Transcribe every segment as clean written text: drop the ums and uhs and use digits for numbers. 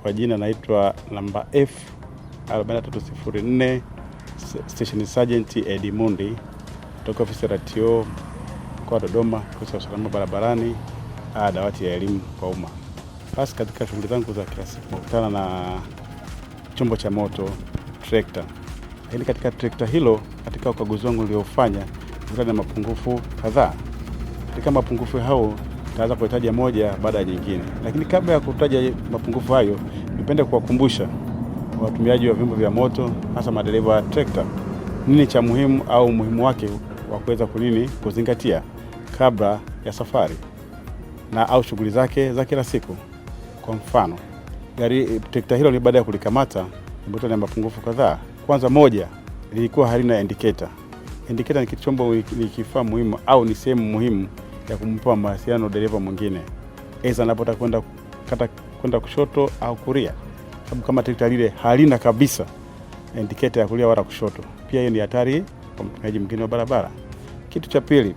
Kwa jina naitwa namba F4304 Station Sergeant Edmundi kutoka ofisi ya RTO mkoa wa Dodoma, kikosi cha usalama barabarani, dawati ya elimu kwa umma. Basi katika shughuli zangu za kila siku nakutana na chombo cha moto trekta. Lakini katika trekta hilo, katika ukaguzi wangu niliofanya, kuna mapungufu kadhaa. Katika mapungufu hao nitaanza kutaja moja baada ya nyingine. Lakini kabla ya kutaja mapungufu hayo, nipende kuwakumbusha watumiaji wa vyombo vya moto, hasa madereva wa trekta, nini cha muhimu au umuhimu wake wa kuweza kuzingatia kabla ya safari na au shughuli zake za kila siku. Kwa mfano, trekta hilo ni baada ya kulikamata nimekuta na mapungufu kadhaa. Kwanza, moja, lilikuwa halina indicator. Indicator ni chombo, ni kifaa muhimu au ni sehemu muhimu ya kumpa mawasiliano dereva mwingine, aidha anapotaka kwenda kushoto au kulia. Sababu kama trekta lile halina kabisa indicator ya kulia wala kushoto, pia hiyo ni hatari kwa mtumiaji mwingine wa barabara. Kitu cha pili,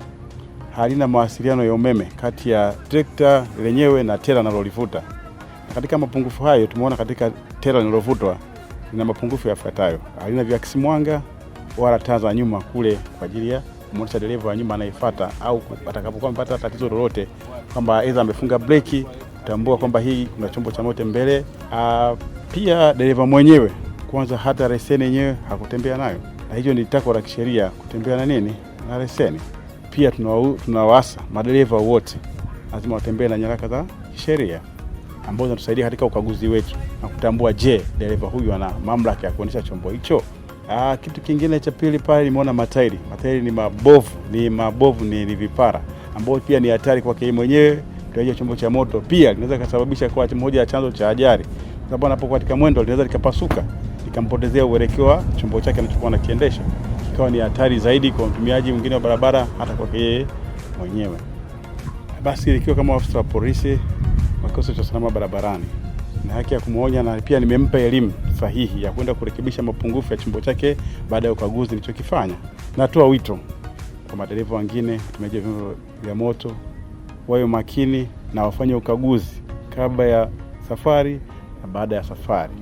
halina mawasiliano ya umeme kati ya trekta lenyewe na tela linalolivuta. Katika mapungufu hayo tumeona katika tela linalovutwa ina mapungufu yafuatayo: halina viakisi mwanga wala taa za nyuma kule kwa ajili ya kumwonyesha dereva wa nyuma anayefuata au atakapokuwa amepata tatizo lolote, kwamba aidha amefunga breki, kutambua kwamba hii kuna chombo cha moto mbele. Pia dereva mwenyewe kwanza hata leseni yenyewe hakutembea nayo, na hiyo ni takwa la kisheria kutembea na leseni. Pia tunawaasa madereva wote lazima watembee na nyaraka za kisheria ambazo zinatusaidia katika ukaguzi wetu na kutambua, je, dereva huyu ana mamlaka ya kuendesha chombo hicho. Kitu kingine cha pili pale nimeona matairi. Matairi ni mabovu, ni vipara ambao pia ni hatari kwa yeye mwenyewe kwa chombo cha moto. Pia linaweza kusababisha kwa moja ya chanzo cha ajali, sababu anapokuwa katika mwendo linaweza likapasuka likampotezea uelekeo wa chombo chake anachokuwa anakiendesha, ikawa ni hatari zaidi kwa mtumiaji mwingine wa barabara, hata kwa yeye mwenyewe. Basi ikiwa kama afisa wa polisi wa kikosi cha usalama barabarani na haki ya kumuonya, na pia nimempa elimu sahihi ya kwenda kurekebisha mapungufu ya chombo chake baada ya ukaguzi nilichokifanya. Natoa wito kwa madereva wengine, watumiaji wa vyombo vya moto, wawe makini na wafanye ukaguzi kabla ya safari na baada ya safari.